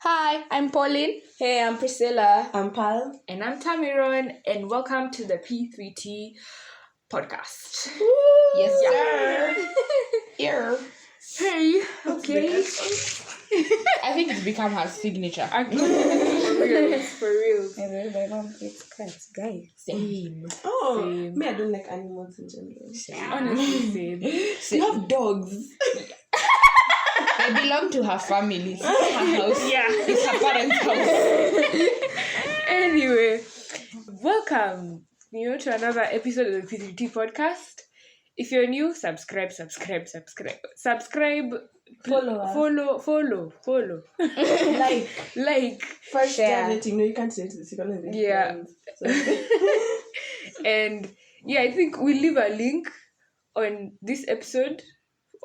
Hi, I'm Pauline. Hey, I'm Priscilla. I'm Pal. And I'm Tamiron, and welcome to the P3T podcast. Woo! Yes, sir. Here. Hey, okay. I think it's become her signature. For real. Yeah, my mom hates cats, guys. Same. Oh, Same. me, I don't like animals in general. Honestly, same. You have dogs. They belong to her family. It's not her house. Yeah. It's her parents' house. Anyway, welcome, to another episode of the P3T podcast. If you're new, subscribe. Follow. like. First Share. rating. No, you can't say it to the second. Yeah. And yeah, I think we'll leave a link on this episode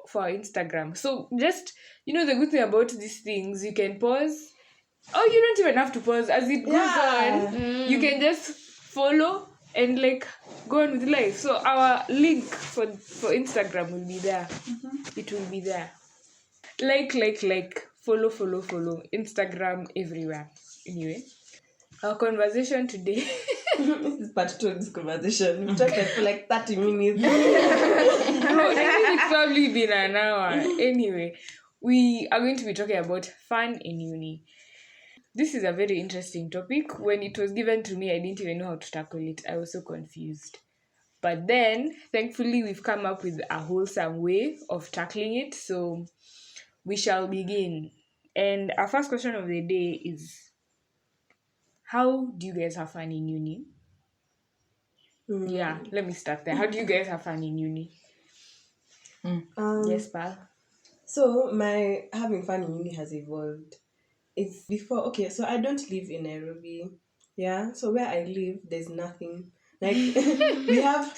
for our Instagram. So just, the good thing about these things, you can pause. Oh, you don't even have to pause. As it goes on, you can just follow and go on with life. So our link for Instagram will be there. It will be there. Like, follow. Instagram everywhere. Anyway, our conversation today. This is part 2 of this conversation. We've talked for 30 minutes. No, I think it's probably been an hour. Anyway, we are going to be talking about fun in uni. This is a very interesting topic. When it was given to me, I didn't even know how to tackle it. I was so confused. But then, thankfully, we've come up with a wholesome way of tackling it. So, we shall begin. And our first question of the day is, how do you guys have fun in uni? Yeah, let me start there. How do you guys have fun in uni? Yes, Pal. So, my having fun in uni has evolved. It's before, so I don't live in Nairobi. Yeah, so where I live, there's nothing. We have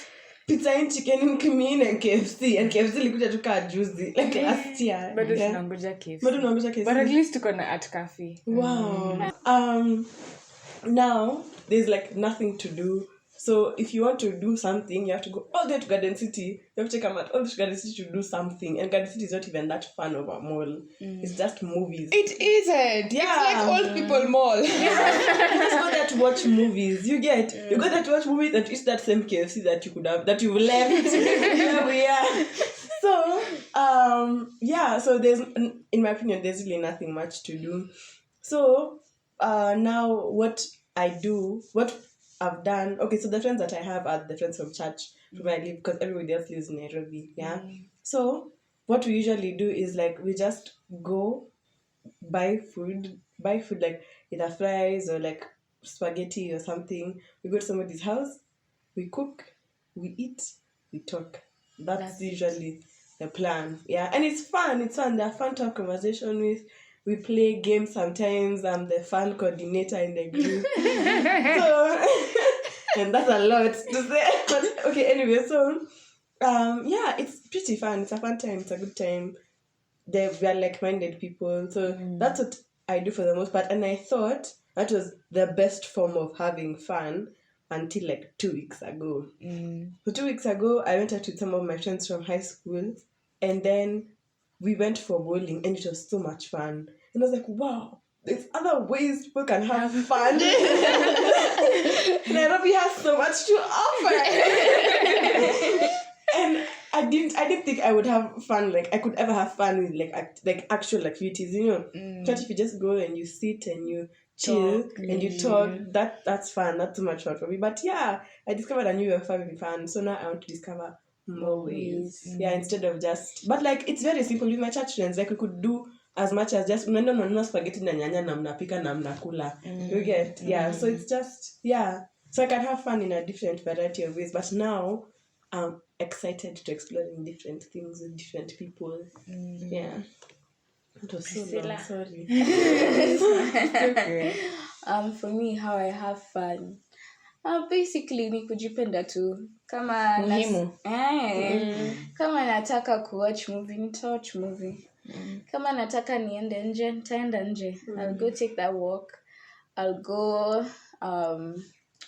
pizza and chicken in Kimin and KFC. And KFC likuja tuka juicy, last year. But it's Nangoja KFC. But at least tuko na at cafe. Wow. Now, there's nothing to do. So if you want to do something, you have to go all the way to Garden City. You have to come out all the way to Garden City to do something. And Garden City is not even that fun of a mall. It's just movies. It isn't. Yeah. It's like old people mall. You just go there to watch movies. You go there to watch movies and eat that same KFC that you've left. Here we are. So, so there's, in my opinion, there's really nothing much to do. So, now what I've done, so the friends that I have are the friends from church, from where I live, because everybody else lives in Nairobi, yeah? So, what we usually do is, we just go buy food, either fries or, spaghetti or something. We go to somebody's house, we cook, we eat, we talk. That's usually the plan, yeah? And it's fun. They're fun to have conversation with. We play games sometimes. I'm the fun coordinator in the group. And that's a lot to say. But okay, anyway, so it's pretty fun. It's a fun time. It's a good time. We are like-minded people. So that's what I do for the most part. And I thought that was the best form of having fun until 2 weeks ago. So 2 weeks ago, I went out with some of my friends from high school. And then we went for bowling, and it was so much fun. And I was like, wow, there's other ways people can have fun. Nairobi has so much to offer. And I didn't think I would have fun, I could ever have fun with actual activities, But if you just go and you sit and you chill and you talk, that's fun. That's too much fun for me. But yeah, I discovered a new way of having fun. So now I want to discover more ways. Yeah, instead of just, but it's very simple with my church friends. We could do as much as just mnaenda spaghetti na nyanya na mnapika na mnakula. You get, so it's just, so I can have fun in a different variety of ways. But now I'm excited to explore different things with different people. Yeah, it was so long, sorry. For me, how I have fun, basically ni kujipenda tu. Kama kama nataka kuwatch movie, nitawatch movie. Kama nataka niende nje, nitaenda nje. I'll go take that walk. I'll go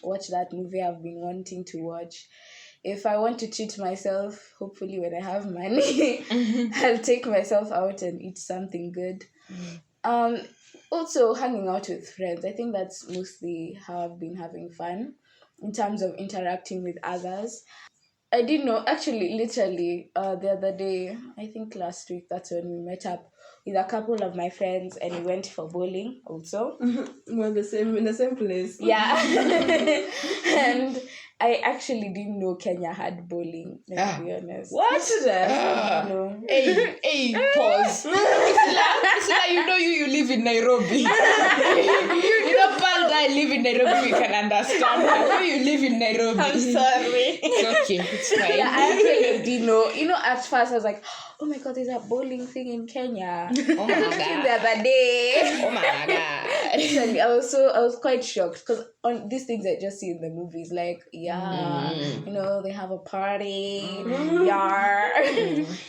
watch that movie I've been wanting to watch. If I want to treat myself, hopefully when I have money, I'll take myself out and eat something good. also hanging out with friends. I think that's mostly how I've been having fun in terms of interacting with others. I didn't know, actually, literally, the other day, I think last week, that's when we met up with a couple of my friends and we went for bowling also. We're in the same place. Yeah. And I actually didn't know Kenya had bowling, let's be honest. What? No. Hey, pause. Isla, you live in Nairobi. Pal, I live in Nairobi, we can understand. I know you live in Nairobi. I'm sorry. It's okay, it's fine. Yeah, I actually didn't know. At first I was like, oh my god, there's a bowling thing in Kenya. Oh my The god. other day. Oh my god. Actually, I was quite shocked because on these things I just see in the movies, like they have a party,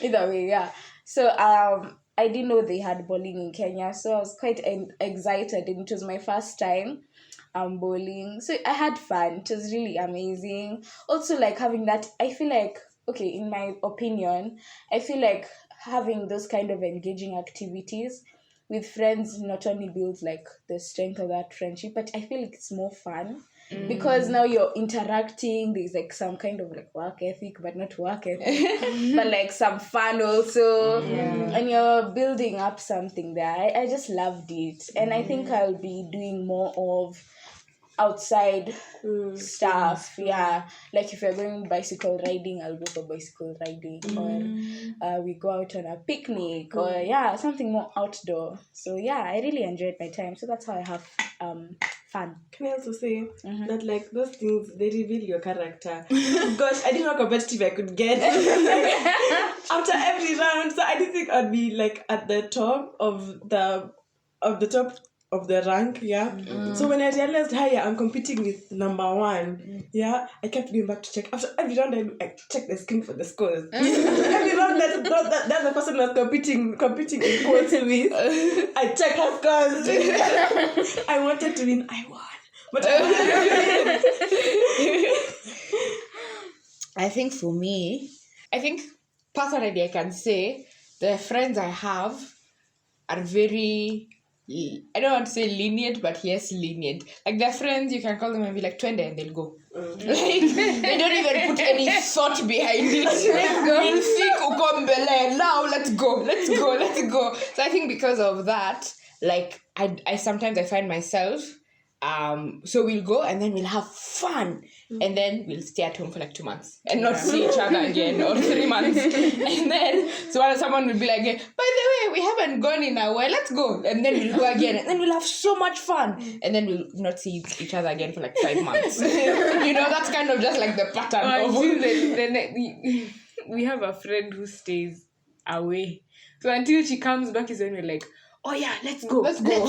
either way, yeah. So I didn't know they had bowling in Kenya, so I was quite excited, and it was my first time bowling, so I had fun. It was really amazing. Also, like having that, I feel like, okay, in my opinion, I feel like having those kind of engaging activities with friends not only builds like the strength of that friendship, but I feel like it's more fun because now you're interacting. There's like some kind of like work ethic, but not work ethic, but like some fun also, and you're building up something there. I just loved it, and I think I'll be doing more of outside stuff. Yeah, like if you're going bicycle riding, I'll go for bicycle riding, or we go out on a picnic, or something more outdoor. So I really enjoyed my time, so that's how I have fun. Can I also say that like those things, they reveal your character? Gosh, I didn't know how competitive I could get after every round, so I didn't think I'd be like at the top of the rank, So when I realized, I'm competing with number one, I kept going back to check. After every round, I checked the screen for the scores. Every round that the person was competing in quotes with, I checked her scores. I wanted to win. I won. But I think for me, personally I can say the friends I have are very, I don't want to say lenient, but yes, lenient. Like they're friends, you can call them and be like, twende, and they'll go. Like, they don't even put any thought behind it. We'll think ukombele, now let's go. So I think because of that, like I sometimes I find myself, so we'll go and then we'll have fun, and then we'll stay at home for like 2 months and not see each other again, or 3 months, and then someone will be like, by the way, we haven't gone in a while, let's go, and then we'll go again, and then we'll have so much fun, and then we'll not see each other again for like 5 months. That's kind of just like the pattern we have a friend who stays away, so until she comes back is when we're like, oh yeah, let's go. Let's go.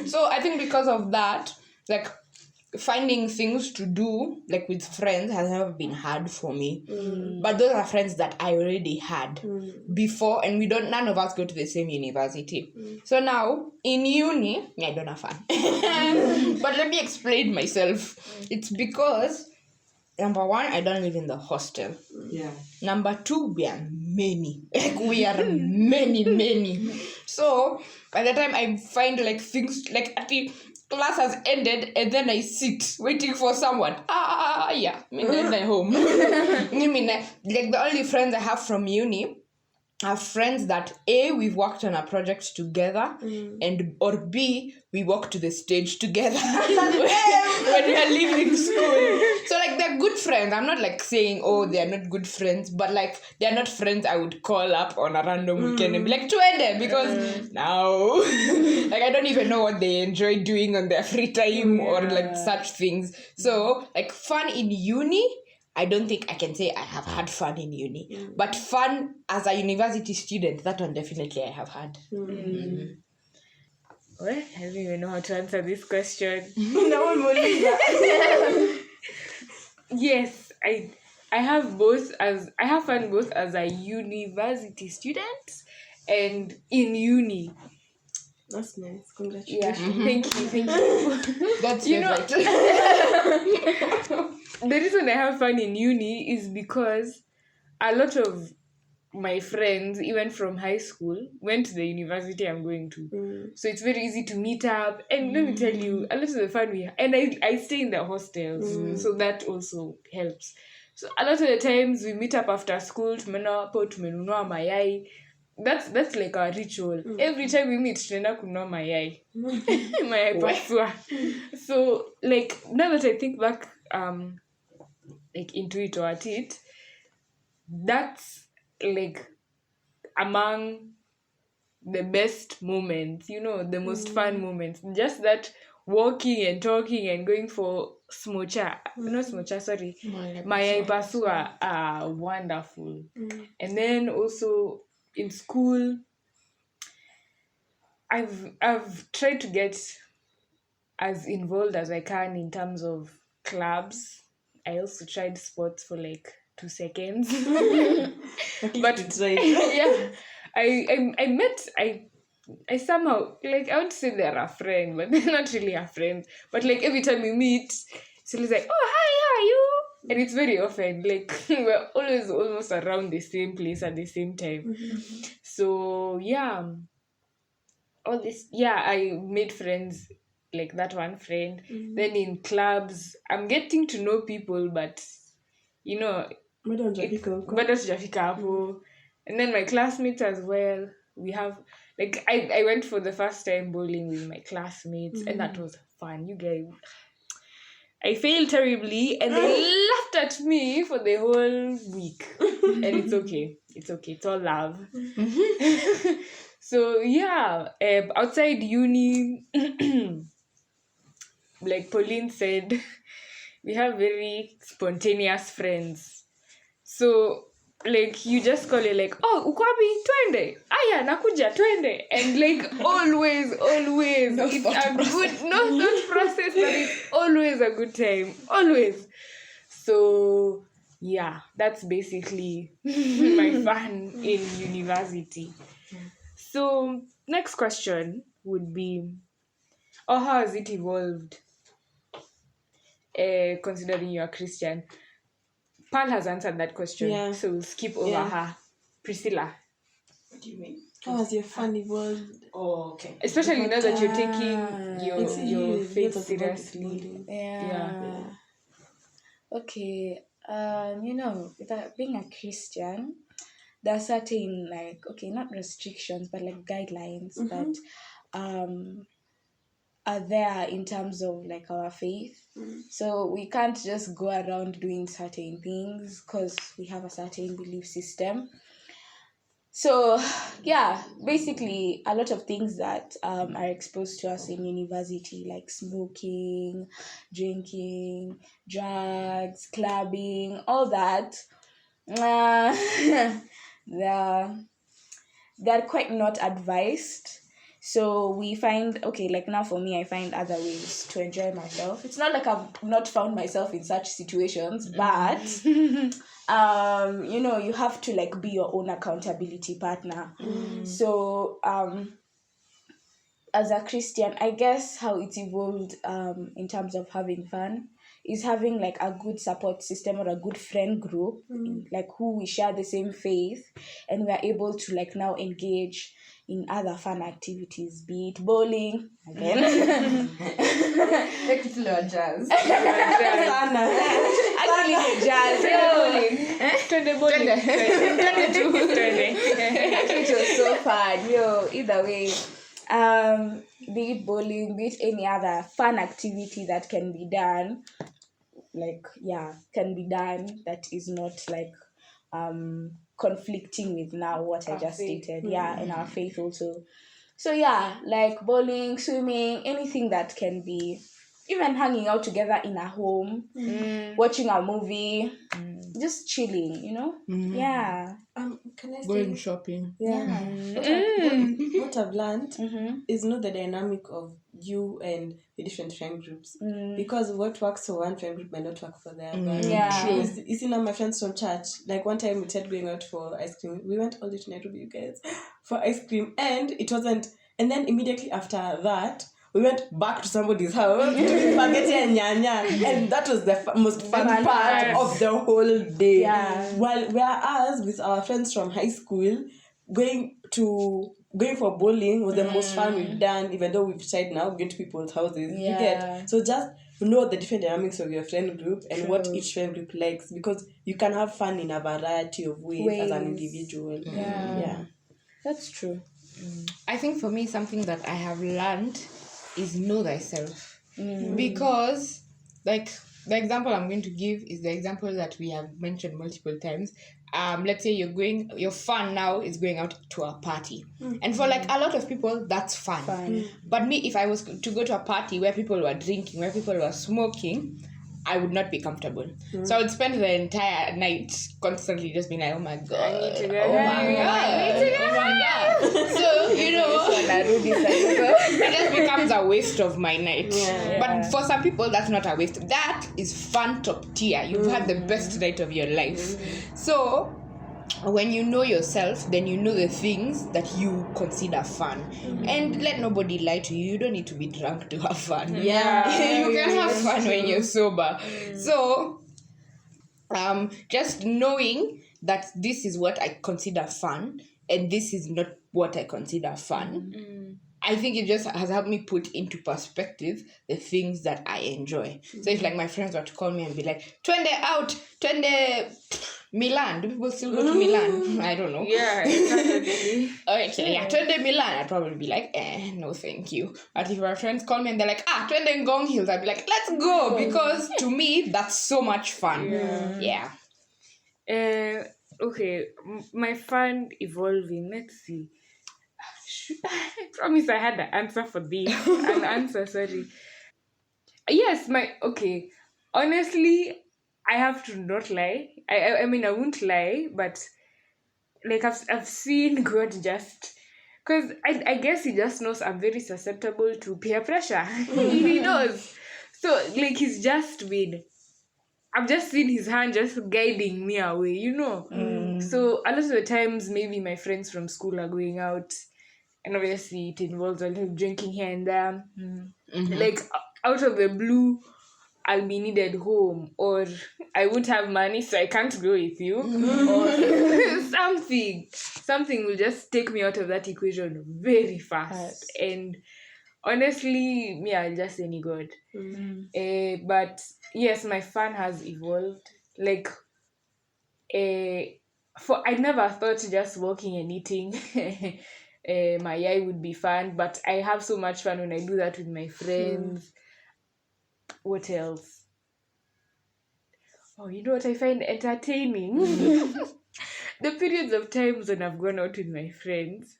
So I think because of that, like finding things to do like with friends has never been hard for me. But those are friends that I already had before, and none of us go to the same university. So now in uni, I don't have fun. But let me explain myself. It's because number one, I don't live in the hostel. Yeah. Number two, we are many. Like we are many. So by the time I find like things like at the class has ended and then I sit waiting for someone. Then I home. Like the only friends I have from uni are friends that A, we've worked on a project together, or B, we walk to the stage together when we are leaving school. So like they're good friends. I'm not like saying, they're not good friends, but like they're not friends I would call up on a random weekend and be like, twende, because now like I don't even know what they enjoy doing on their free time or like such things. So like fun in uni, I don't think I can say I have had fun in uni. But fun as a university student, that one definitely I have had. Well, I don't even know how to answer this question. Yes, I have fun both as a university student and in uni. That's nice. Congratulations. Thank you. That's the reason I have fun in uni is because a lot of my friends, even from high school, went to the university I'm going to. So it's very easy to meet up. And let me tell you, a lot of the fun we have. And I stay in the hostels, so that also helps. So a lot of the times we meet up after school, tumenunua mayai. That's like our ritual. Every time we meet, tunaenda kununua mayai. Mayai pasua. So like now that I think back like into it or at it, that's like among the best moments, the most fun moments. Just that walking and talking and going for smocha, not smocha, sorry, mayai pasua are wonderful. And then also in school, I've tried to get as involved as I can in terms of clubs. I also tried sports for like 2 seconds. But yeah, I somehow, like, I would say they're a friend, but they're not really a friend. But like every time we meet, it's always like, oh hi, how are you? And it's very often like we're always almost around the same place at the same time. So yeah, all this, yeah, I made friends, like that one friend. Then in clubs, I'm getting to know people, but bado hujafika huko. bado sijafika hapo. And then my classmates as well, we have, like, I went for the first time bowling with my classmates, and that was fun. You guys, I failed terribly, and they laughed at me for the whole week. And it's okay, it's all love. So yeah, outside uni, like Pauline said, we have very spontaneous friends. So like you just call it like, oh, uko wapi, twende, aya nakuja, twende. And like always it's a good, no thought process, but it's always a good time, always. So yeah, that's basically my fun in university. So next question would be, how has it evolved, considering you're a Christian? Pearl has answered that question, Yeah. so we'll skip over her. Priscilla. What do you mean? How was your fun evolved? Oh, okay. Especially now that you're taking your faith seriously. Yeah. Okay. With being a Christian, there are certain, like, okay, not restrictions, but like guidelines that are there in terms of like our faith. So we can't just go around doing certain things because we have a certain belief system. So yeah, basically a lot of things that are exposed to us in university, like smoking, drinking, drugs, clubbing, all that, they're quite not advised. So we find, okay, like now for me, I find other ways to enjoy myself. It's not like I've not found myself in such situations, but you have to like be your own accountability partner. So as a Christian, I guess how it's evolved in terms of having fun is having like a good support system or a good friend group, like who we share the same faith, and we are able to like now engage in other fun activities, be it bowling again. Take it to your jazz. Actually, jazz, bowling. Actually, it was so fun. Either way, be it bowling, be it any other fun activity that can be done, that is not like conflicting with now what I just stated. And our faith also. So yeah, like bowling, swimming, anything that can be, even hanging out together in a home, watching a movie, just chilling, Yeah. Can I Going say? shopping. Yeah. What I've learned is not the dynamic of you and the different friend groups. Because what works for one friend group might not work for the other. Yeah. You see now my friends from church, like one time we started going out for ice cream. We went all the way to Nairobi, you guys, for ice cream. And it wasn't, and then immediately after that, we went back to somebody's house to eat spaghetti and nyanya, and that was the most fun fun part part. of the whole day. Yeah. Whereas with our friends from high school, going for bowling was the most fun we've done, even though we've tried now going to people's houses. You Yeah. get, so just know the different dynamics of your friend group and what True. each friend group likes, because you can have fun in a variety of ways as an Ways. individual. Yeah. That's true. I think for me, something that I have learned is know thyself. Because, like, the example I'm going to give is the example that we have mentioned multiple times. Let's say your fun now is going out to a party. And for like a lot of people, that's fun. But me, if I was to go to a party where people were drinking, where people were smoking, I would not be comfortable. So I would spend the entire night constantly just being like, oh my God. I need to go Oh my home. God. Oh my God. So, it just becomes a waste of my night. But for some people, that's not a waste. That is fun top tier. You've had the best night of your life. So when you know yourself, then you know the things that you consider fun. And let nobody lie to you. You don't need to be drunk to have fun. You can have fun when you're sober. So just knowing that this is what I consider fun and this is not what I consider fun, I think it just has helped me put into perspective the things that I enjoy. So if like my friends were to call me and be like, twende Milan. Do people still go to Milan? I don't know. Yeah, definitely. Okay, twende Milan. I'd probably be like, no thank you. But if our friends call me and they're like, twende Ngong Hills, I'd be like, let's go. Because to me, that's so much fun. Yeah. Okay, my fun evolving. Let's see. I promise I had the answer for this. An answer, sorry. Yes, honestly, I have to not lie. I mean, I won't lie, but like I've seen God just, because I guess he just knows I'm very susceptible to peer pressure. He knows. So like I've just seen his hand just guiding me away, So a lot of the times maybe my friends from school are going out, and obviously it involves a little drinking here and there. Like out of the blue, I'll be needed home, or I won't have money, so I can't go with you, or something will just take me out of that equation very fast. And honestly, me, I'll just say any God. But yes, my fun has evolved. Like, I never thought just walking and eating my eye would be fun, but I have so much fun when I do that with my friends. What else? Oh, you know what I find entertaining? The periods of times when I've gone out with my friends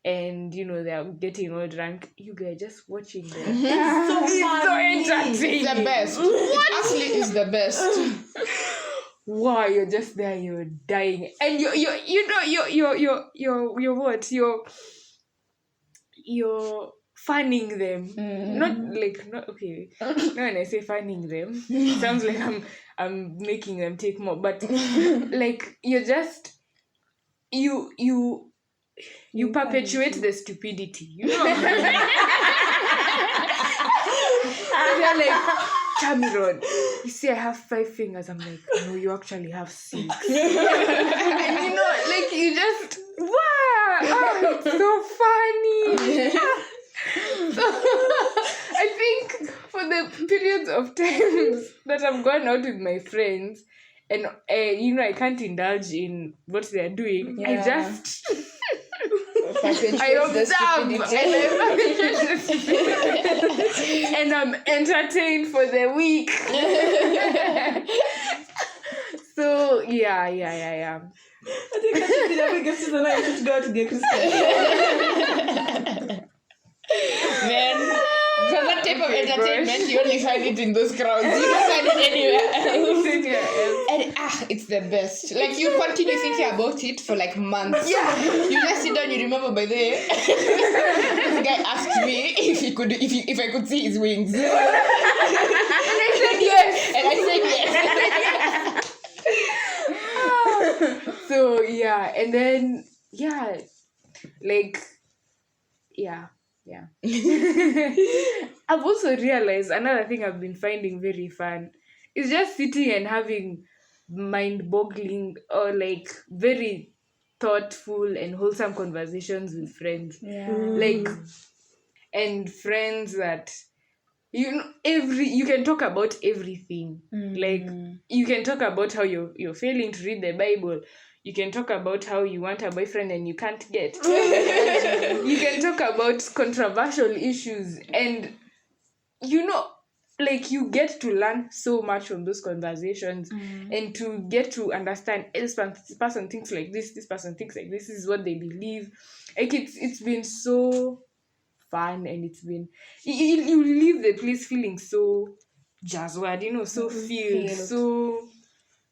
and, they're getting all drunk, you guys just watching them. It's so entertaining. The best. What? Actually, it's the best. Wow, you're just there, you're dying. And you're what? You're fanning them. Not okay. Now when I say fanning them, it sounds like I'm making them take more. But like you're just you perpetuate the stupidity. They're like, Cameron, you see I have 5 fingers. I'm like, no, you actually have 6. And like you just wow, it's so funny. So, I think for the periods of times that I've gone out with my friends and I can't indulge in what they're doing, I just I observe and I'm entertained for the week. So yeah. I think that should be the biggest reason why you should go to get Christian. Man, for that type of entertainment, you only find it in those crowds. You don't find it anywhere else. And it's the best. Like you continue thinking about it for like months. Yeah. You just sit down, you remember by the way. This guy asked me if I could see his wings. And I said yes. And I said yes. So yeah, and then like Yeah. I've also realized another thing I've been finding very fun is just sitting and having mind-boggling or like very thoughtful and wholesome conversations with friends. Yeah. Like, and friends that you can talk about everything. Like, you can talk about how you're failing to read the Bible. You can talk about how you want a boyfriend and you can't get. You can talk about controversial issues, and like, you get to learn so much from those conversations, and to get to understand this person thinks like this person thinks like this is what they believe. Like, it's been so fun, and it's been you leave the place feeling so jazzwad, so filled, so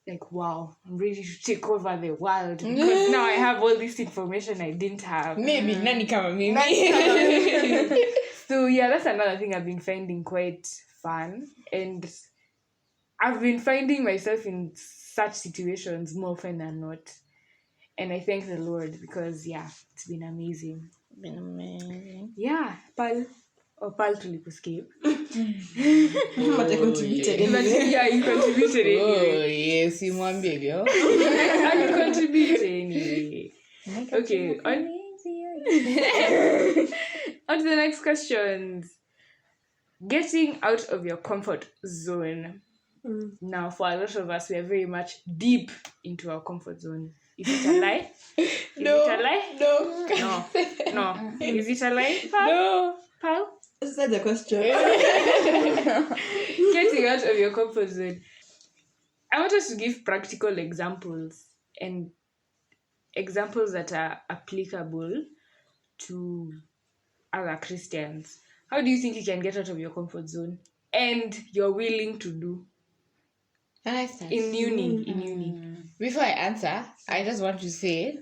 like, wow, I'm ready to take over the world because now I have all this information I didn't have. Maybe nani kama mimi. So yeah, that's another thing I've been finding quite fun, and I've been finding myself in such situations more often than not, and I thank the Lord because it's been amazing. Been amazing. Yeah, Pal tuliposcape. But I contributed But anyway. yeah, you contributed anyway. Oh yes, mwambie hivyo. And you contributed anyway. Okay, on to the next questions. Getting out of your comfort zone. Now, for a lot of us, we are very much deep into our comfort zone. Is it a lie? Is it a lie? No. Is it a lie? No. Pal? Is that the question? Getting out of your comfort zone. I want us to give practical examples, and examples that are applicable to other Christians. How do you think you can get out of your comfort zone and you're willing to do? Can I start? In uni. Before I answer, I just want to say,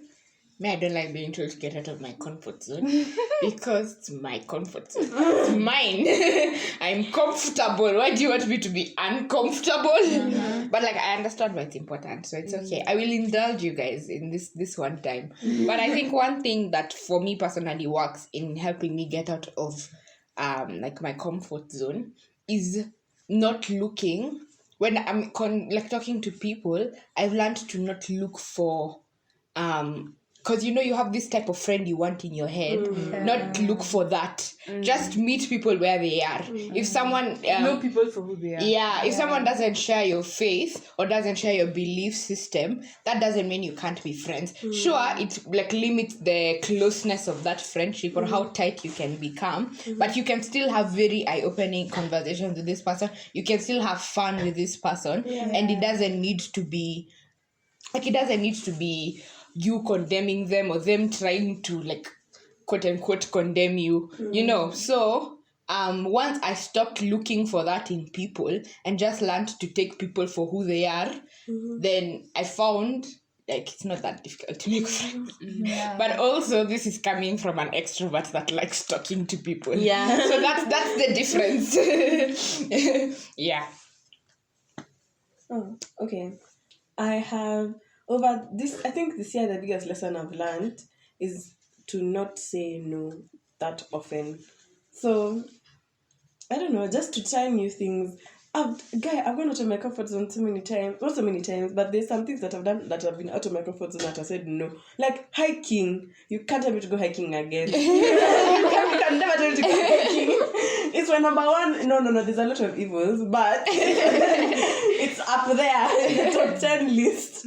I don't like being told to get out of my comfort zone because it's my comfort zone. It's mine. I'm comfortable. Why do you want me to be uncomfortable? But like, I understand why it's important, so it's okay. I will indulge you guys in this one time. But I think one thing that for me personally works in helping me get out of like my comfort zone is not looking. When I'm talking to people, I've learned to not look for because you have this type of friend you want in your head. Not look for that. Just meet people where they are. If someone know people for who they are. If someone doesn't share your faith or doesn't share your belief system, that doesn't mean you can't be friends. Sure, it limits the closeness of that friendship or how tight you can become, but you can still have very eye-opening conversations with this person. You can still have fun with this person, and it doesn't need to be you condemning them or them trying to quote unquote condemn you. So once I stopped looking for that in people and just learned to take people for who they are, then I found it's not that difficult to make friends. But also this is coming from an extrovert that likes talking to people. So that's the difference. Oh, okay. I have over this. I think this year the biggest lesson I've learned is to not say no that often. So I don't know, just to try new things. I've gone out of my comfort zone not so many times, but there's some things that I've done that have been out of my comfort zone that I said no. Like hiking. You can't tell me to go hiking again. You can never tell me to go hiking. It's my number one. No, there's a lot of evils, but it's up there in the top 10 list.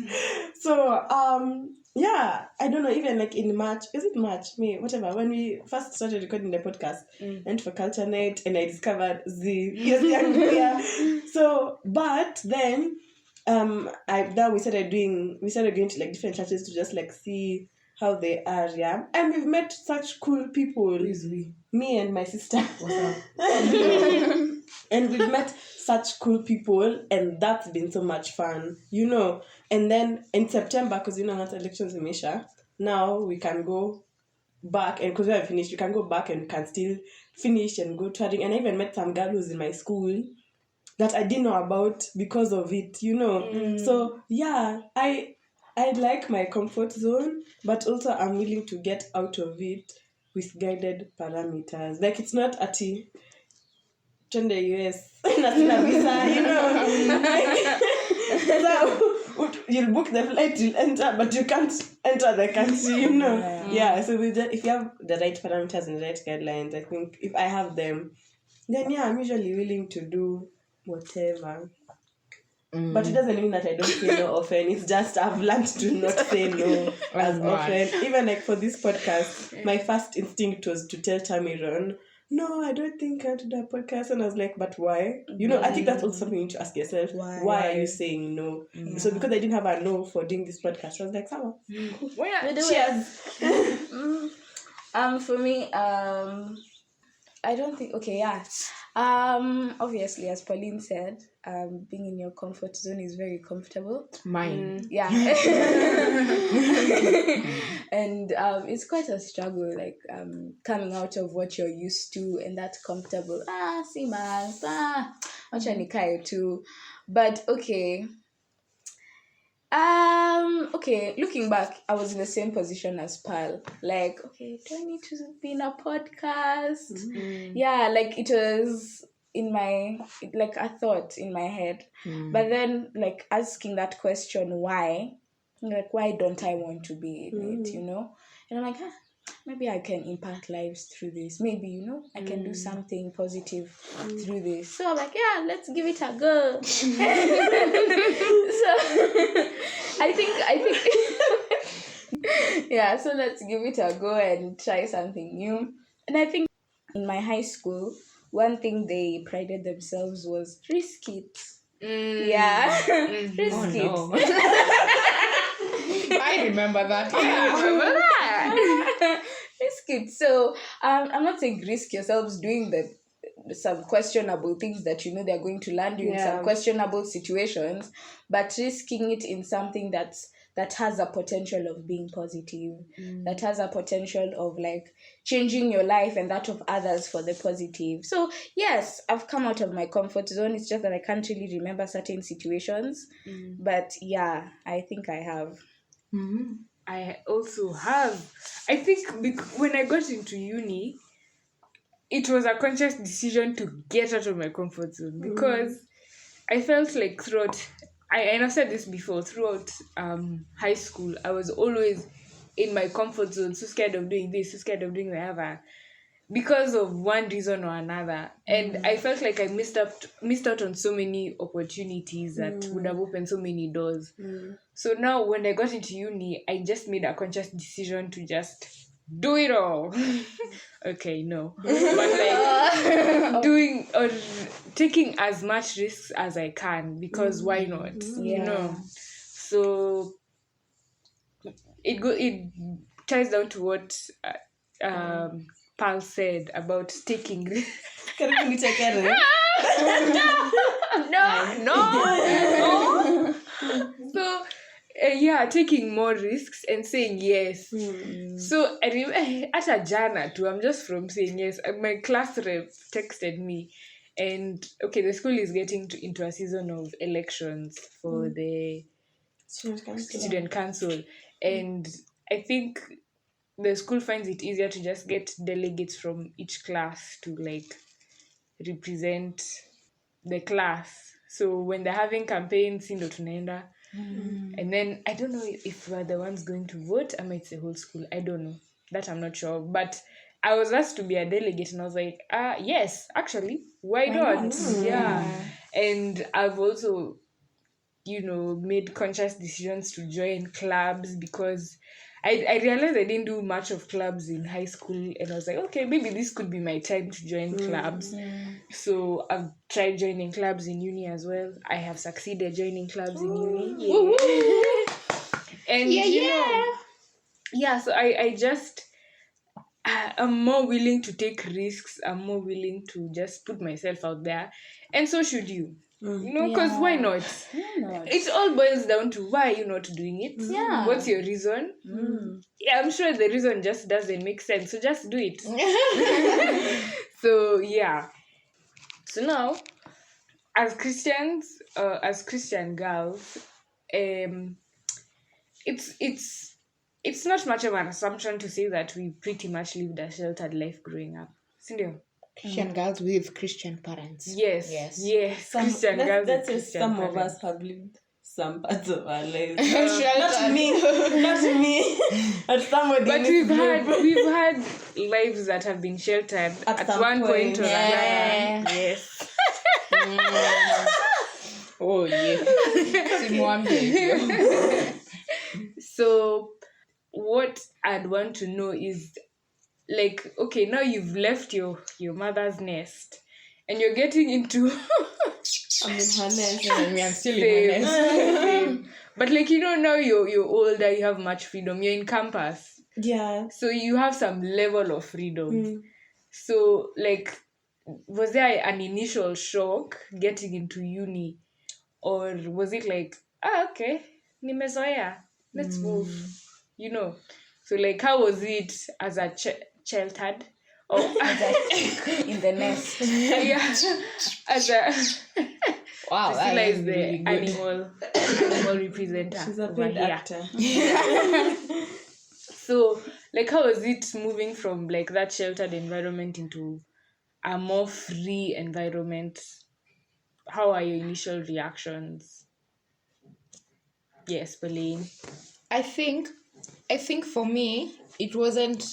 So, I don't know, even in March, is it March, May, whatever, when we first started recording the podcast, went for Culture Night, and I discovered So, but then, we started going to different churches to just see how they are, and we've met such cool people. Me and my sister. And we've met such cool people, and that's been so much fun, And then in September, because once elections in Misha, now we can go back, and because we have finished, we can go back and we can still finish and go touring. And I even met some girl who's in my school that I didn't know about because of it, So I like my comfort zone, but also I'm willing to get out of it with guided parameters. Like it's not ati twende US na sina visa, you know. So you'll book the flight, you'll enter, but you can't enter the country, you know. Yeah. So if you have the right parameters and the right guidelines, I think if I have them, then yeah, I'm usually willing to do whatever. But it doesn't mean that I don't say no often. It's just I've learned to not say no as often. Even like for this podcast, my first instinct was to tell Tamiron, no, I don't think I want to do a podcast. And I was like, but why? You know, I think that's also something you need to ask yourself. Why are you saying no? So because I didn't have a no for doing this podcast, I was like, Sama, cheers. For me, I don't think. Okay, yeah. Obviously, as Pauline said, being in your comfort zone is very comfortable. Mine. Yeah. And it's quite a struggle, like coming out of what you're used to and that's comfortable. See man, wacha nikae too. But okay. Okay, looking back, I was in the same position as Pal. Like, okay, do I need to be in a podcast? Yeah, like it was in my, like a thought in my head. But then, like, asking that question, why? Like, why don't I want to be in it, you know? And I'm like, maybe I can impact lives through this. Maybe, you know, I can do something positive through this. So I'm like, yeah, let's give it a go. So I think yeah, so let's give it a go and try something new. And I think in my high school, one thing they prided themselves was risk it. Yeah. Risk it. Oh, no. I remember that. Risk it. So I'm not saying risk yourselves doing some questionable things that you know they're going to land you in some questionable situations, but risking it in something that has a potential of being positive, that has a potential of like changing your life and that of others for the positive. So yes, I've come out of my comfort zone. It's just that I can't really remember certain situations, but yeah, I think I have. I also have. I think when I got into uni, it was a conscious decision to get out of my comfort zone because I felt like throughout, I've said this before, throughout high school, I was always in my comfort zone, so scared of doing this, so scared of doing whatever, because of one reason or another. And I felt like I missed out on so many opportunities that would have opened so many doors. So now when I got into uni, I just made a conscious decision to just do it all. Okay, no. But like doing or taking as much risks as I can, because why not? You know. So it ties down to what Paul said about taking risks. No. So taking more risks and saying yes. So I remember at a jana too, I'm just from saying yes. My class rep texted me, and okay, the school is getting into a season of elections for the student council, and I think the school finds it easier to just get delegates from each class to like represent the class. So when they're having campaigns, ndo tunaenda. And then I don't know if we're the ones going to vote. I might say whole school. I don't know. That I'm not sure. But I was asked to be a delegate, and I was like, yes, actually, why not? Yeah. And I've also, made conscious decisions to join clubs because I realized I didn't do much of clubs in high school, and I was like, okay, maybe this could be my time to join clubs. So I've tried joining clubs in uni as well. I have succeeded joining clubs in uni. And so I just I'm more willing to take risks. I'm more willing to just put myself out there, and so should you. Because why not? It all boils down to why you're not doing it. What's your reason? I'm sure the reason just doesn't make sense, so just do it. So so now, as Christians, as Christian girls, it's it's not much of an assumption to say that we pretty much lived a sheltered life growing up. Sindio? Christian girls with Christian parents. Yes. Christian girls Let's with say Christian some of parents. us have lived some parts of our lives. Sheltered. not me, but somebody. But in this group. we've had lives that have been sheltered at some one point or Yeah. another. Yes. Oh yeah. Simwambie hivyo. So what I'd want to know is, like, okay, now you've left your mother's nest and you're getting into I'm in her nest. I'm still in my nest. Same. But like, now you're older, you have much freedom, you're in campus, Yeah. so you have some level of freedom. Mm. So like, was there an initial shock getting into uni, or was it like, okay, nimezoea, let's move, so like, how was it as a sheltered, or In the nest. yeah, as a Wow, that Priscilla is is the really good. animal representative. She's a over paid here. actor. So, like, how was it moving from like that sheltered environment into a more free environment? How are your initial reactions? Yes, Pauline. I think for me it wasn't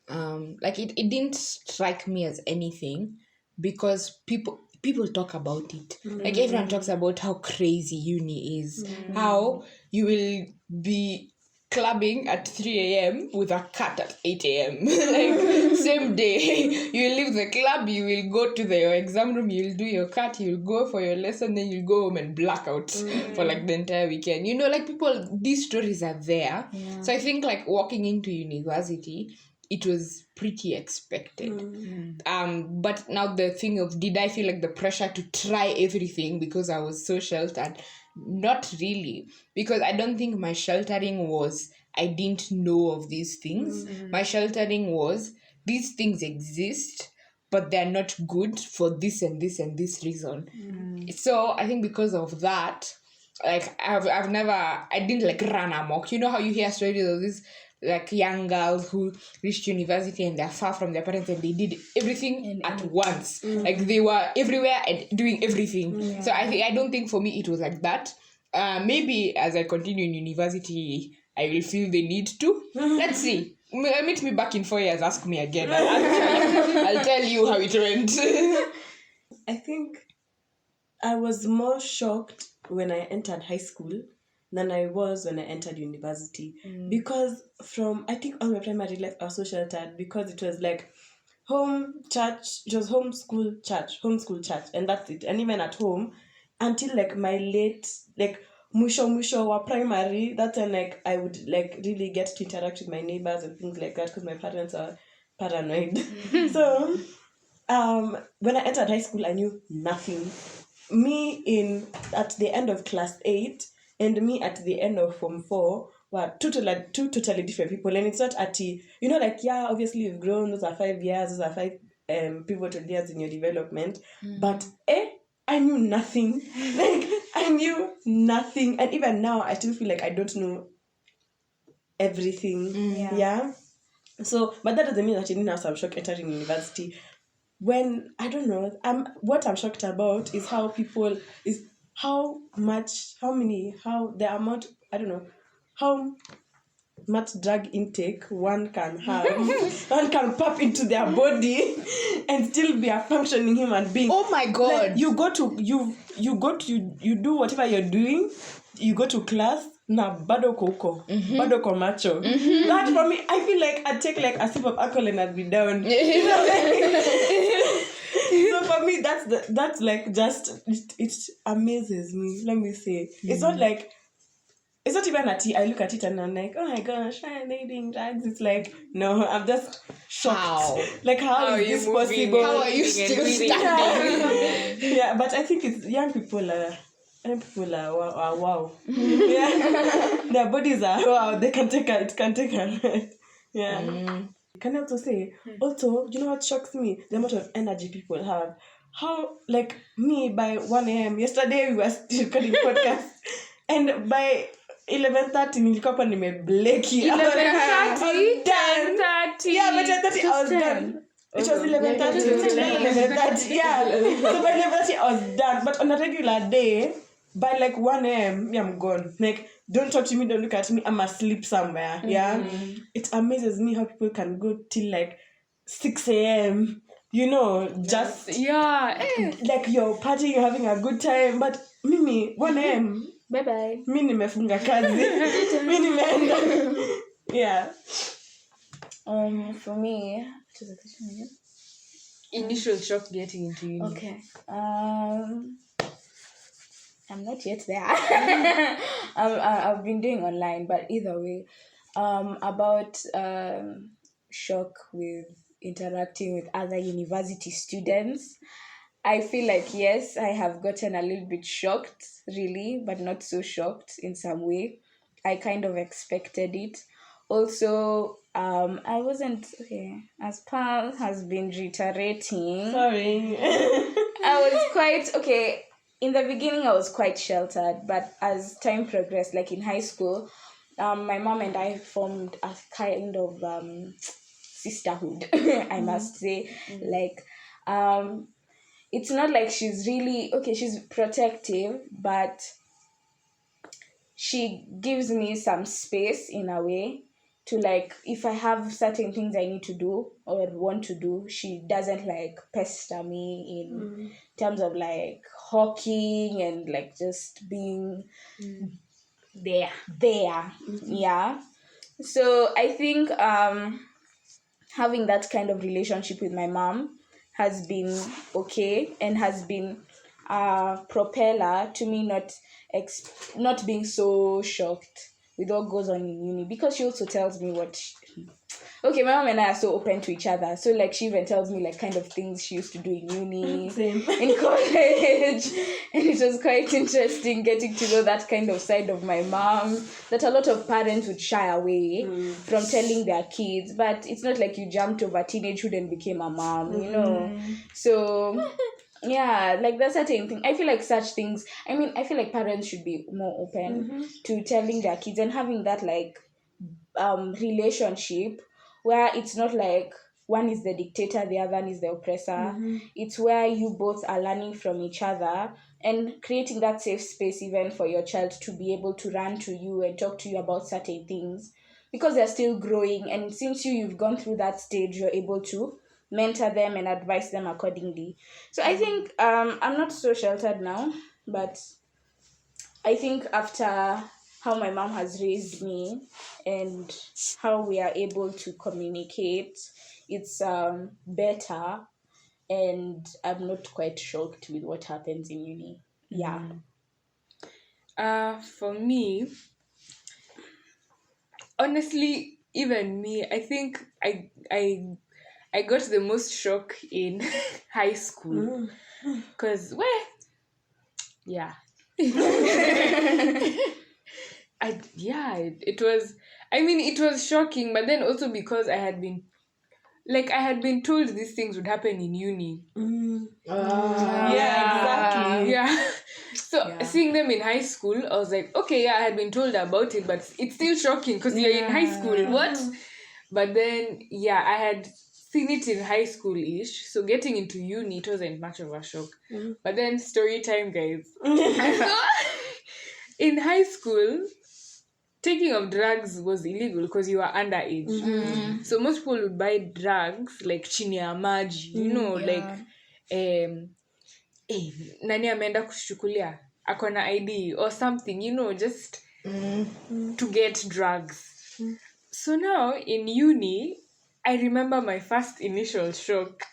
like it didn't strike me as anything, because people talk about it. Like everyone talks about how crazy uni is, how you will be clubbing at 3 a.m. with a cat at 8 a.m. like same day. You will leave the club, you will go to your exam room, you will do your cut, you will go for your lesson, then you'll go home and black out for like the entire weekend. Like people, these stories are there. Yeah. So I think like walking into university, it was pretty expected. But now the thing of, did I feel like the pressure to try everything because I was so sheltered? Not really, because I don't think my sheltering was I didn't know of these things. My sheltering was, these things exist, but they're not good for this and this and this reason. So I think because of that, like I've never, I didn't like run amok. You know how you hear stories of these like young girls who reached university and they're far from their parents and they did everything at once. Like they were everywhere and doing everything. So I don't think for me it was like that. Maybe as I continue in university, I will feel the need to. Let's see. Meet me back in 4 years, ask me again. I'll tell you how it went. I think I was more shocked when I entered high school than I was when I entered university. Because I think all my primary life I was so sheltered, because it was like home church, it was homeschool church, and that's it. And even at home, until like my late, like musho wa primary, that's when like I would like really get to interact with my neighbors and things like that, because my parents are paranoid. So when I entered high school, I knew nothing. Me at the end of class 8 and me at the end of Form 4 were two totally different people. And it's not like, yeah, obviously you've grown, those are 5 years, those are 5 pivotal years in your development. But I knew nothing. Like, I knew nothing. And even now, I still feel like I don't know everything. Yeah. So, but that doesn't mean that you didn't have some shock entering university. When, I don't know, what I'm shocked about is how much drug intake one can have. One can pop into their body and still be a functioning human being. Oh my God. Like, you do whatever you're doing, you go to class, na bado koko, bado ko macho. That for me, I feel like I'd take like a sip of alcohol and I'd be down. So for me, that's like just, it amazes me. Let me say, it's not even I look at it and I'm like, oh my gosh, why are they doing drugs? It's like, no, I'm just shocked. How? Like, how is this possible? How are you still standing? Yeah, but I think it's young people are wow. Yeah. Their bodies are wow. They can take it. Yeah. Can I also say, you know what shocks me? The amount of energy people have. How, like me, by 1 a.m. yesterday we were still recording podcasts, and by 11:30 nilikuwa hapa nimebleki. 11:30, 10:30. Yeah, but 10:30 I was done. It was 11:30 to 11:30. Yeah. So by 11:30 I was done. But on a regular day, by like 1 a.m., me, I'm gone. Like, don't talk to me, don't look at me, I'm asleep somewhere. Yeah. It amazes me how people can go till like 6 a.m. You know, just like you're partying, you're having a good time. But Mimi, 1 a.m. Bye-bye. Mi nimefunga kazi. Mi nimeenda. Yeah. For me, what is the question again? Initial shock getting into uni. Okay. I'm not yet there. I've been doing online, but either way, about shock with interacting with other university students. I feel like, yes, I have gotten a little bit shocked, really, but not so shocked in some way. I kind of expected it. Also, I wasn't, okay, as Pal has been reiterating. Sorry. I was quite, okay, in the beginning I was quite sheltered, but as time progressed, like in high school, my mom and I formed a kind of sisterhood, I must say. Like, it's not like she's really, okay, she's protective, but she gives me some space in a way to, like, if I have certain things I need to do or want to do, she doesn't like pester me in terms of like hawking and like just being there. Yeah. So I think having that kind of relationship with my mom has been okay and has been a propeller to me not being so shocked with what goes on in uni, because she also tells me okay, my mom and I are so open to each other, so like she even tells me like kind of things she used to do in uni. Same. In college, and it was quite interesting getting to know that kind of side of my mom that a lot of parents would shy away from telling their kids. But it's not like you jumped over teenagehood and became a mom, you know. So yeah, like that's certain thing. I feel like such things, I feel like parents should be more open to telling their kids and having that like relationship where it's not like one is the dictator, the other one is the oppressor. It's where you both are learning from each other and creating that safe space even for your child to be able to run to you and talk to you about certain things, because they're still growing, and since you've gone through that stage, you're able to mentor them and advise them accordingly. So I think I'm not so sheltered now, but I think after how my mom has raised me and how we are able to communicate, it's better, and I'm not quite shocked with what happens in uni. Yeah. For me, honestly, even me, I think I got the most shock in high school, because it was shocking, but then also because I had been told these things would happen in uni. Exactly. Yeah. So seeing them in high school, I was like, okay, I had been told about it, but it's still shocking because you're in high school. What? But then, I had seen it in high school-ish. So getting into uni, it wasn't much of a shock. But then story time, guys. So, in high school, taking of drugs was illegal because you were underage. So most people would buy drugs like chini ya maji, like nani ameenda kushukulia akona ID or something, just to get drugs. So now in uni, I remember my first initial shock.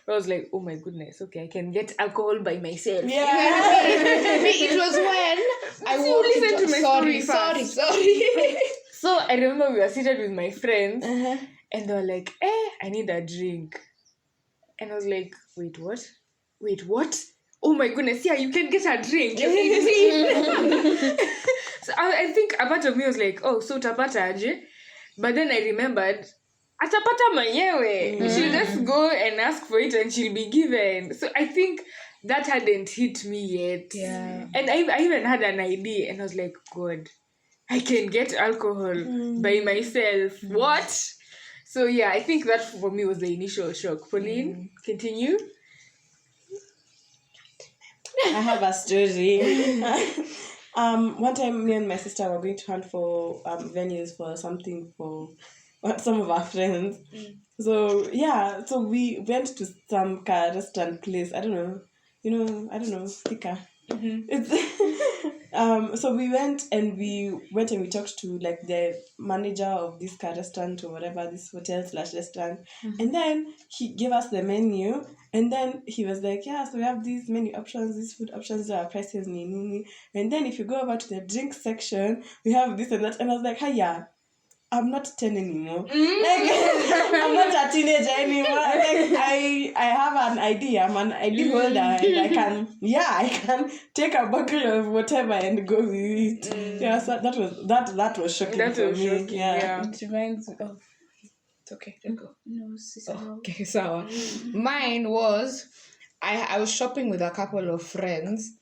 I was like, oh my goodness, okay, I can get alcohol by myself. Yeah. It was when I walked into my sorry. So I remember we were seated with my friends and they were like, I need a drink. And I was like, wait, what? Oh my goodness, yeah, you can get a drink. So I think a part of me was like, oh, so utapata aje? But then I remembered, atapata mwenyewe. She'll just go and ask for it and she'll be given. So I think that hadn't hit me yet. Yeah. And I even had an idea and I was like, God, I can get alcohol by myself. What? So yeah, I think that for me was the initial shock. Pauline, continue. I have a story. One time, me and my sister were going to hunt for venues for something for some of our friends. So yeah, so we went to some restaurant place. I don't know, sticker. It's so we went and we talked to like the manager of this car restaurant or whatever, this hotel/restaurant, and then he gave us the menu, and then he was like, yeah, so we have these menu options, these food options, our prices, and then if you go over to the drink section, we have this and that, and I was like, hiya, I'm not 10 anymore. Like, I'm not a teenager anymore. Like, I have an ID. I'm an ID holder, and I can take a bucket of whatever and go with it. Yeah, so that was shocking That for was me. shocking, Yeah. It reminds me of... It's okay, just go. No, sister. Okay, so mine was I was shopping with a couple of friends,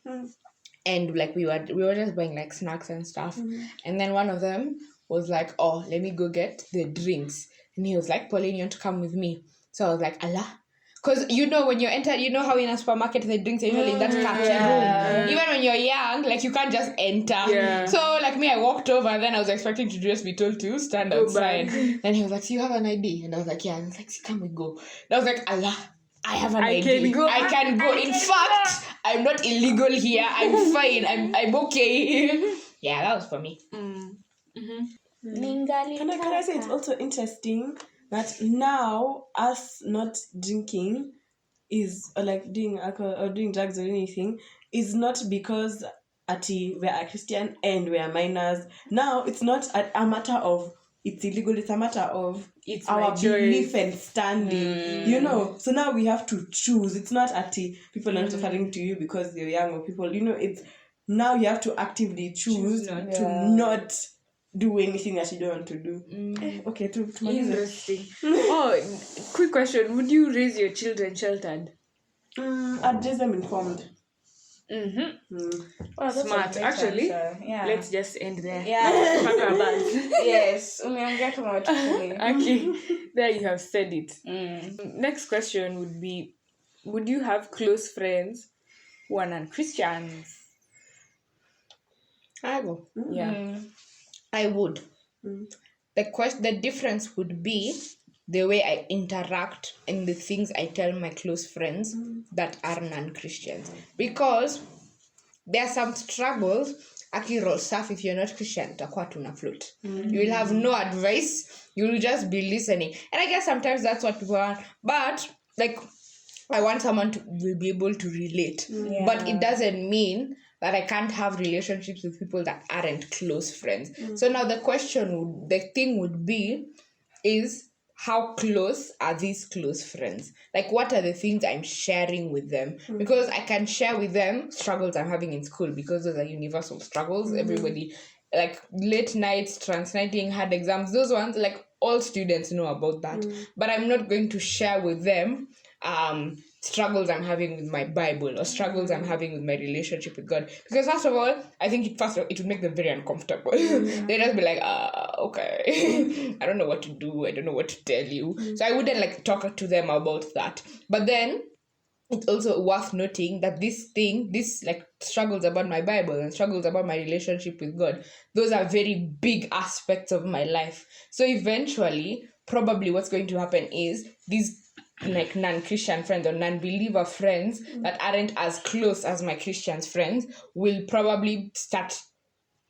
and like we were just buying like snacks and stuff, and then one of them was like, oh, let me go get the drinks, and he was like, Pauline, you want to come with me? So I was like, Allah. Because when you enter, how in a supermarket the drinks are usually in that room. Even when you're young, like you can't just enter. Yeah. So like me, I walked over, and then I was expecting to just be told to stand outside. And he was like, so you have an ID? And I was like, yeah. And I was like, can we go? And I was like, Allah, I have an ID. I can go. In fact, I'm not illegal here. I'm fine. I'm okay. Yeah, that was for me. Can I say it's also interesting that now us not drinking is, or like doing alcohol or doing drugs or anything, is not because we are Christian and we are minors. Now it's not a matter of it's illegal, it's a matter of It's our my belief choice. and standing. So now we have to choose. It's not people are not referring to you because you're young, or people, it's now you have to actively choose to not do anything that you don't want to do. Okay, to Interesting. Oh, quick question. Would you raise your children sheltered? I'd raise them informed. Oh, that's a Smart. great Actually, answer. Yeah. let's just end there. Yeah. Pack our bags. Yes. Umeongea kama watu kumi. Okay, there you have said it. Next question would be, would you have close friends who are non-Christians? I go. Yeah. I would. The difference would be the way I interact and the things I tell my close friends that are non-Christians. Because there are some struggles. Akiro stuff, if you're not Christian, utakuwa tuna float. You will have no advice. You will just be listening. And I guess sometimes that's what people want. But like, I want someone to will be able to relate. But it doesn't mean that I can't have relationships with people that aren't close friends. So now the thing would be, is how close are these close friends? Like, what are the things I'm sharing with them? Because I can share with them struggles I'm having in school, because those are universal struggles. Everybody, like late nights, transnighting, hard exams, those ones, like all students know about that. But I'm not going to share with them struggles I'm having with my Bible, or struggles I'm having with my relationship with God. Because first of all, I think it would make them very uncomfortable. They'd just be like, okay, I don't know what to do. I don't know what to tell you. So I wouldn't like talk to them about that. But then it's also worth noting that this like struggles about my Bible and struggles about my relationship with God, those are very big aspects of my life. So eventually, probably what's going to happen is these like non-Christian friends or non-believer friends that aren't as close as my Christian friends will probably start,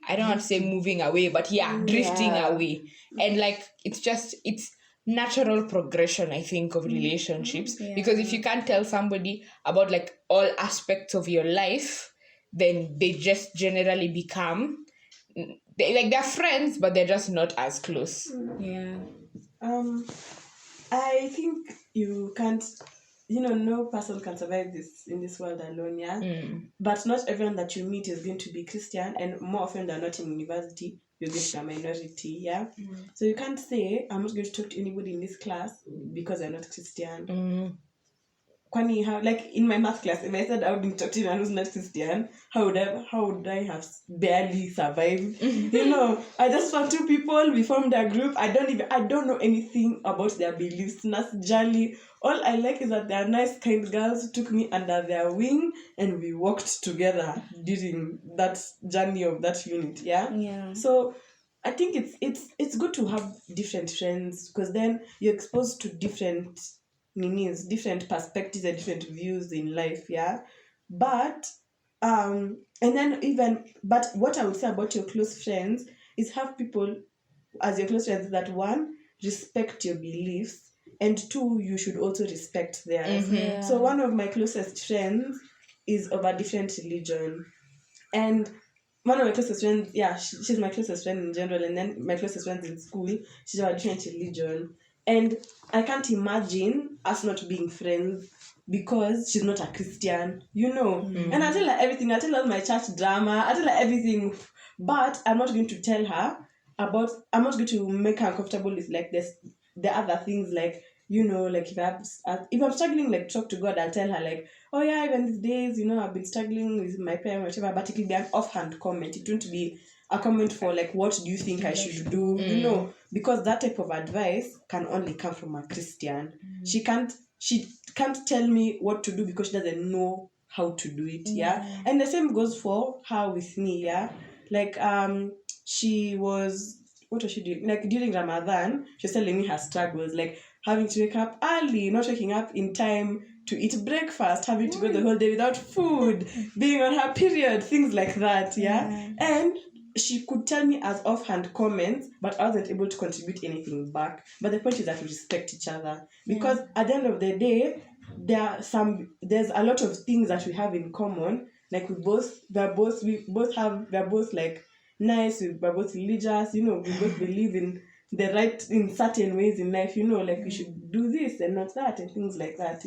I don't want to say moving away, but drifting away. And like, it's natural progression, I think, of relationships. Because if you can't tell somebody about like all aspects of your life, then they just generally become, they're friends, but they're just not as close. I think you can't, no person can survive in this world alone, But not everyone that you meet is going to be Christian, and more often than not in university, you're going to be a minority, So you can't say, I'm not going to talk to anybody in this class because I'm not Christian. Kwani, how, like in my math class, if I said I wouldn't talk to anyone who's not Christian, how would I have barely survived? I just found two people, we formed a group. I don't know anything about their beliefs. Nas Jali. All I like is that they are nice, kind girls who took me under their wing and we walked together during that journey of that unit. Yeah. So I think it's good to have different friends, because then you're exposed to different meanings, different perspectives and different views in life. But but what I would say about your close friends is have people as your close friends that, one, respect your beliefs, and two, you should also respect theirs. Yeah. So one of my closest friends is of a different religion, and one of my closest friends, she's my closest friend in general, and then my closest friends in school, she's of a different religion. And I can't imagine us not being friends because she's not a Christian, And I tell her everything. I tell her my church drama. I tell her everything. But I'm not going to tell her I'm not going to make her uncomfortable with like this, the other things, like, like if I'm struggling, like, talk to God, I'll tell her like, oh yeah, even these days, I've been struggling with my parents, whatever. But it will be an offhand comment. It won't be a comment for like, what do you think I should do? Because that type of advice can only come from a Christian. She can't tell me what to do because she doesn't know how to do it. And the same goes for her with me. Like she was, what was she doing? Like during Ramadan, she was telling me her struggles, like having to wake up early, not waking up in time to eat breakfast, having to go the whole day without food, being on her period, things like that. And she could tell me as offhand comments, but I wasn't able to contribute anything back. But the point is that we respect each other, because at the end of the day, there's a lot of things that we have in common. Like we're both like nice, we're both religious, we both believe in certain ways in life, like we should do this and not that and things like that.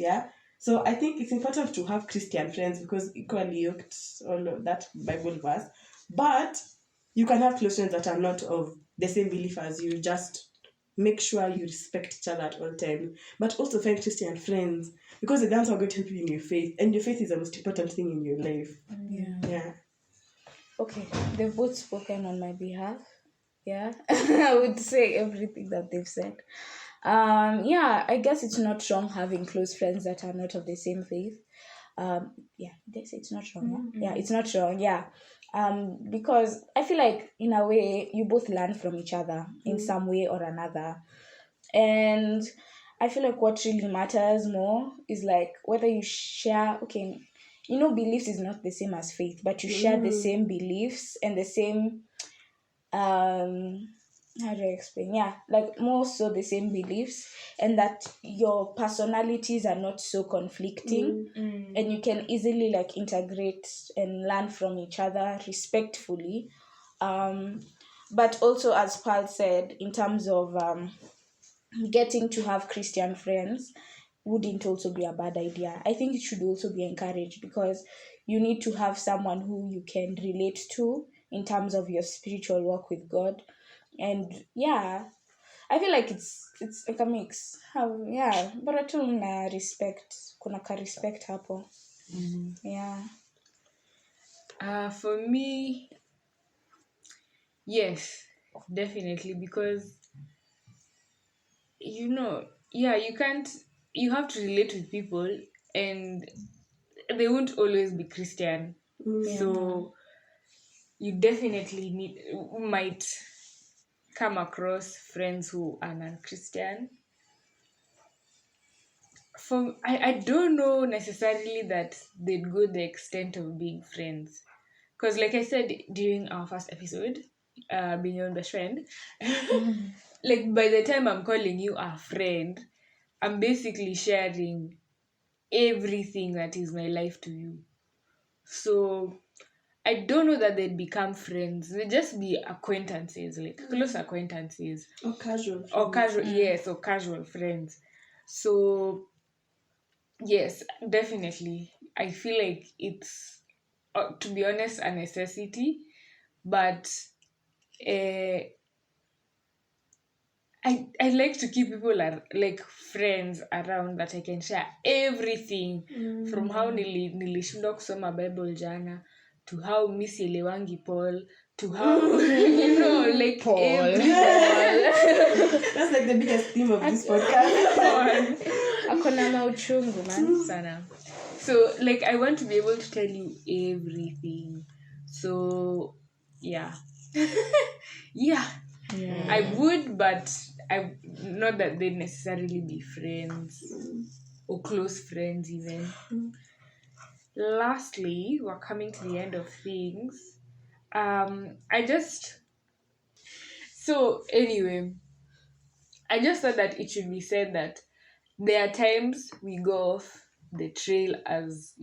So I think it's important to have Christian friends, because equally yoked, all of that Bible verse. But you can have close friends that are not of the same belief as you. Just make sure you respect each other at all times. But also find Christian friends, because the ones are going to help you in your faith, and your faith is the most important thing in your life. Yeah. Okay, they've both spoken on my behalf. I would say everything that they've said. I guess it's not wrong having close friends that are not of the same faith. They say it's not wrong. It's not wrong. Because I feel like in a way you both learn from each other in some way or another, and I feel like what really matters more is like whether you share. Okay, beliefs is not the same as faith, but you share the same beliefs and the same how do I explain? Like more so the same beliefs, and that your personalities are not so conflicting, and you can easily like integrate and learn from each other respectfully. But also, as Paul said, in terms of getting to have Christian friends wouldn't also be a bad idea. I think it should also be encouraged, because you need to have someone who you can relate to in terms of your spiritual walk with God. And I feel like it's like a mix. But tu na respect, kuna ka respect hapo. For me, yes, definitely, because you have to relate with people, and they won't always be Christian. So you definitely might come across friends who are non-Christian. I don't know necessarily that they'd go the extent of being friends, because like I said during our first episode, being your best friend, like by the time I'm calling you a friend, I'm basically sharing everything that is my life to you. So I don't know that they'd become friends. They'd just be acquaintances, like close acquaintances. Or casual. Yes, or casual friends. So yes, definitely. I feel like it's, to be honest, a necessity. But I like to keep people like friends around that I can share everything from how nilishindwa kusoma Bible jana to how Miss Elewangi Paul to how like Paul. every Paul. That's like the biggest theme of this podcast. Akona mauchungu, man. Sana. So like I want to be able to tell you everything. So yeah. Yeah. I would, but I not that they necessarily be friends or close friends even. Lastly, we're coming to the end of things. Anyway, I just thought that it should be said that there are times we go off the trail as,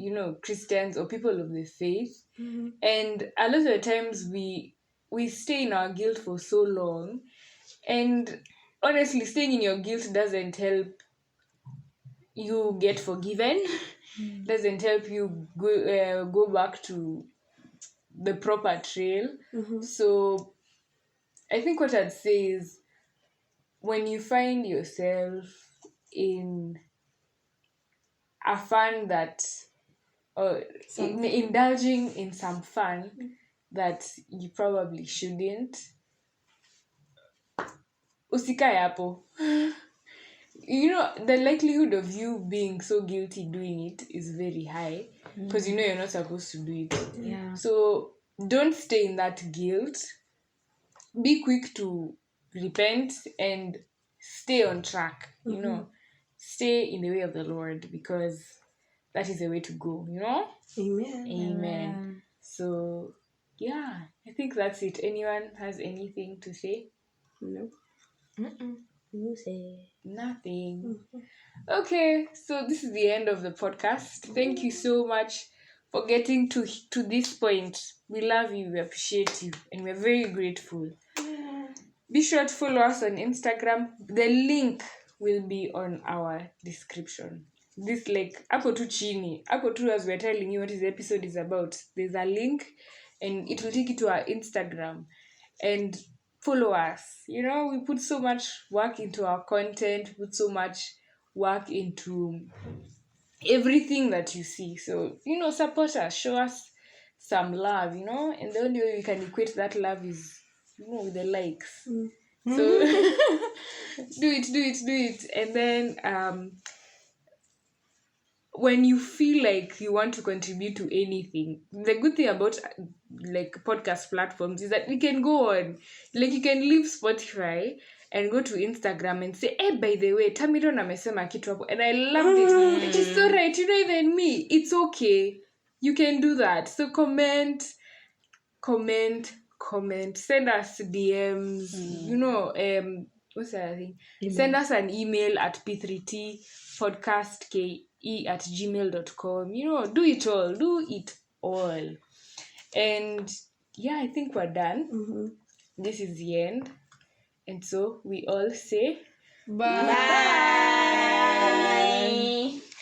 Christians or people of the faith. And a lot of the times we stay in our guilt for so long. And honestly, staying in your guilt doesn't help you get forgiven. Doesn't help you go back to the proper trail. So I think what I'd say is when you find yourself in a fun that or indulging in some fun that you probably shouldn't, usikae hapo. The likelihood of you being so guilty doing it is very high because you're not supposed to do it. Yeah. So don't stay in that guilt. Be quick to repent and stay on track. Stay in the way of the Lord because that is the way to go. Amen. So yeah, I think that's it. Anyone has anything to say? No. You say. Nothing. Okay, so this is the end of the podcast. Thank you so much for getting to this point. We love you, we appreciate you, and we're very grateful. Be sure to follow us on Instagram. The link will be on our description. This ako tu chini. Ako tu as we're telling you what this episode is about. There's a link and it will take you to our Instagram. And follow us. We put so much work into our content, put so much work into everything that you see. So, support us, show us some love, and the only way we can equate that love is, with the likes. So, do it. And then, when you feel like you want to contribute to anything, the good thing about podcast platforms is that we can go on, you can leave Spotify and go to Instagram and say, hey, by the way, Tamiron amesema kitu hapo, and I loved it. It is so right, even me, it's okay, you can do that. So comment, send us DMs, what's that thing? Send us an email at p3tpodcastke@gmail.com. Do it all. And yeah, I think we're done. This is the end. And so we all say Bye.